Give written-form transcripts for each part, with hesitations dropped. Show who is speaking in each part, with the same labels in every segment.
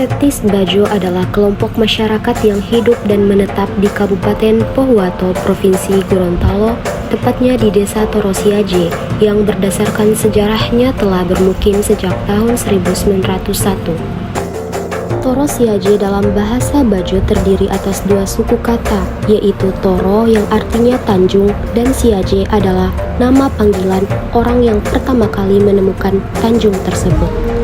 Speaker 1: Etnis Bajo adalah kelompok masyarakat yang hidup dan menetap di Kabupaten Pohuwato, Provinsi Gorontalo, tepatnya di Desa Toro Siaje, yang berdasarkan sejarahnya telah bermukim sejak tahun 1901. Toro Siaje dalam bahasa Bajo terdiri atas dua suku kata, yaitu Toro yang artinya Tanjung dan Siaje adalah nama panggilan orang yang pertama kali menemukan tanjung tersebut.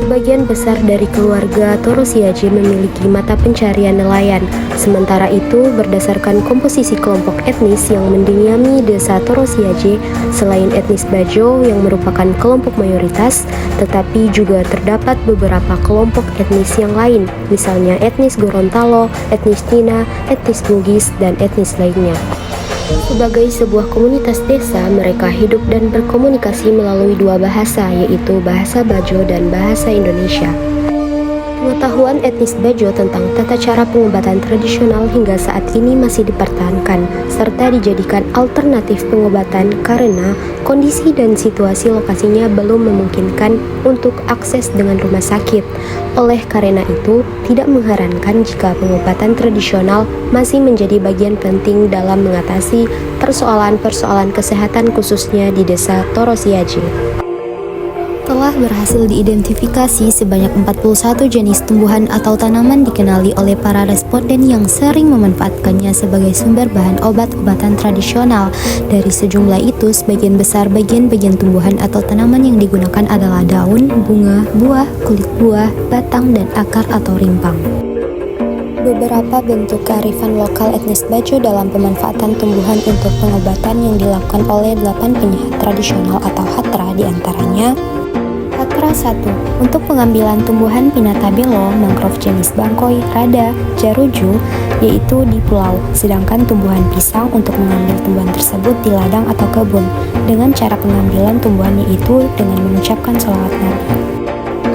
Speaker 1: Sebagian besar dari keluarga Toro Siaje memiliki mata pencarian nelayan. Sementara itu, berdasarkan komposisi kelompok etnis yang mendiami Desa Toro Siaje, selain etnis Bajo yang merupakan kelompok mayoritas, tetapi juga terdapat beberapa kelompok etnis yang lain, misalnya etnis Gorontalo, etnis Cina, etnis Bugis, dan etnis lainnya. Sebagai sebuah komunitas desa, mereka hidup dan berkomunikasi melalui dua bahasa, yaitu bahasa Bajo dan bahasa Indonesia. Pengetahuan etnis Bajo tentang tata cara pengobatan tradisional hingga saat ini masih dipertahankan, serta dijadikan alternatif pengobatan karena kondisi dan situasi lokasinya belum memungkinkan untuk akses dengan rumah sakit. Oleh karena itu, tidak mengherankan jika pengobatan tradisional masih menjadi bagian penting dalam mengatasi persoalan-persoalan kesehatan khususnya di Desa Toro Siaje. Telah berhasil diidentifikasi sebanyak 41 jenis tumbuhan atau tanaman dikenali oleh para responden yang sering memanfaatkannya sebagai sumber bahan obat-obatan tradisional. Dari sejumlah itu, sebagian besar bagian-bagian tumbuhan atau tanaman yang digunakan adalah daun, bunga, buah, kulit buah, batang, dan akar atau rimpang. Beberapa bentuk kearifan lokal etnis Bajo dalam pemanfaatan tumbuhan untuk pengobatan yang dilakukan oleh 8 penyahat tradisional atau hatra diantaranya: Hatra 1. Untuk pengambilan tumbuhan Pinnatabello, mangrove jenis bangkoi, rada, jaruju, yaitu di pulau, sedangkan tumbuhan pisang untuk mengambil tumbuhan tersebut di ladang atau kebun, dengan cara pengambilan tumbuhan yaitu dengan mengucapkan sholawat Nabi.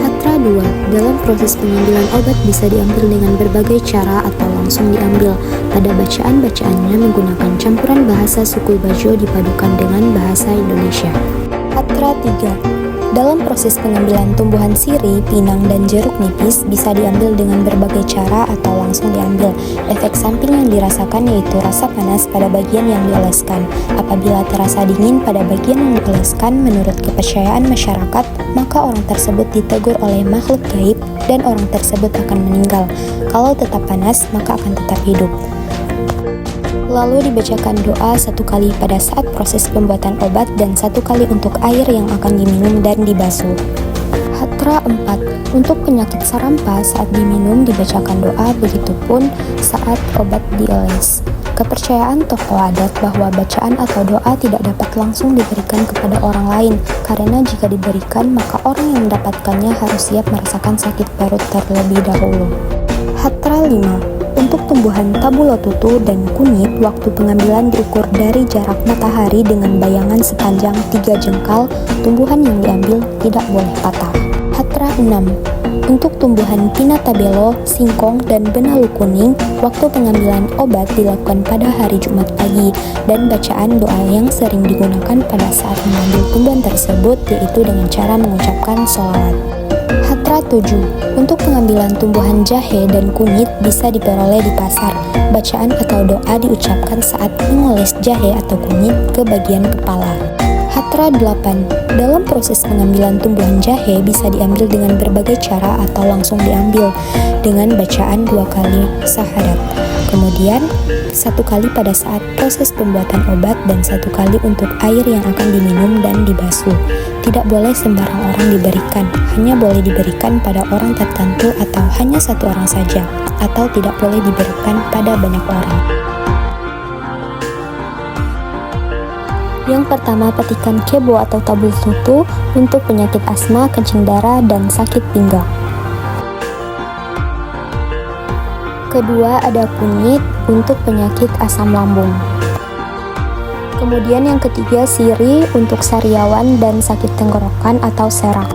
Speaker 1: Hatra 2. Dalam proses pengambilan obat bisa diambil dengan berbagai cara atau langsung diambil. Pada bacaan-bacaannya menggunakan campuran bahasa suku Bajo dipadukan dengan bahasa Indonesia. Hatra 3. Dalam proses pengambilan tumbuhan sirih, pinang, dan jeruk nipis bisa diambil dengan berbagai cara atau langsung diambil. Efek samping yang dirasakan yaitu rasa panas pada bagian yang dioleskan. Apabila terasa dingin pada bagian yang dioleskan, menurut kepercayaan masyarakat, maka orang tersebut ditegur oleh makhluk gaib dan orang tersebut akan meninggal. Kalau tetap panas, maka akan tetap hidup. Lalu dibacakan doa 1 kali pada saat proses pembuatan obat dan 1 kali untuk air yang akan diminum dan dibasuh. Hatra 4. Untuk penyakit sarampa saat diminum dibacakan doa, begitupun saat obat dioles. Kepercayaan tokoh adat bahwa bacaan atau doa tidak dapat langsung diberikan kepada orang lain, karena jika diberikan maka orang yang mendapatkannya harus siap merasakan sakit perut terlebih dahulu. Hatra 5. Untuk tumbuhan tabulotutu dan kunyit, waktu pengambilan diukur dari jarak matahari dengan bayangan sepanjang 3 jengkal. Tumbuhan yang diambil tidak boleh patah. Hatra 6. Untuk tumbuhan Pinnatabello, singkong, dan benalu kuning, waktu pengambilan obat dilakukan pada hari Jumat pagi, dan bacaan doa yang sering digunakan pada saat mengambil tumbuhan tersebut yaitu dengan cara mengucapkan sholawat. Hatra 7. Untuk pengambilan tumbuhan jahe dan kunyit bisa diperoleh di pasar. Bacaan atau doa diucapkan saat mengoles jahe atau kunyit ke bagian kepala. Hatra 8. Dalam proses pengambilan tumbuhan jahe bisa diambil dengan berbagai cara atau langsung diambil dengan bacaan 2 kali syahadat. Kemudian 1 kali pada saat proses pembuatan obat dan 1 kali untuk air yang akan diminum dan dibasuh. Tidak boleh sembarang orang diberikan, hanya boleh diberikan pada orang tertentu atau hanya 1 orang saja, atau tidak boleh diberikan pada banyak orang. Yang pertama, petikan kebo atau tabul tutu untuk penyakit asma, kencing darah, dan sakit pinggang. Kedua, ada kunyit untuk penyakit asam lambung. Kemudian yang ketiga, sirih untuk sariawan dan sakit tenggorokan atau serak.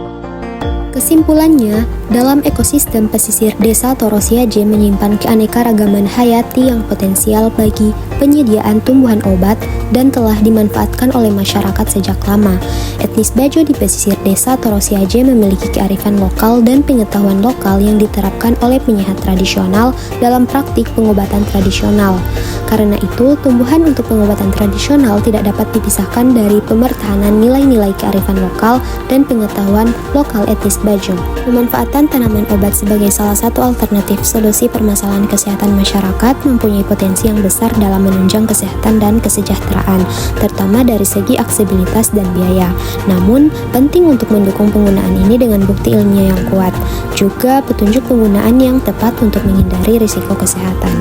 Speaker 1: Kesimpulannya, Dalam ekosistem pesisir desa Torosiaje menyimpan keanekaragaman hayati yang potensial bagi penyediaan tumbuhan obat dan telah dimanfaatkan oleh masyarakat sejak lama. Etnis Bajo di pesisir desa Torosiaje memiliki kearifan lokal dan pengetahuan lokal yang diterapkan oleh penyehat tradisional dalam praktik pengobatan tradisional. Karena itu, tumbuhan untuk pengobatan tradisional tidak dapat dipisahkan dari pemertahanan nilai-nilai kearifan lokal dan pengetahuan lokal etnis Bajo. Pemanfaatan tanaman obat sebagai salah satu alternatif solusi permasalahan kesehatan masyarakat mempunyai potensi yang besar dalam menunjang kesehatan dan kesejahteraan, terutama dari segi aksesibilitas dan biaya. Namun, penting untuk mendukung penggunaan ini dengan bukti ilmiah yang kuat, juga petunjuk penggunaan yang tepat untuk menghindari risiko kesehatan.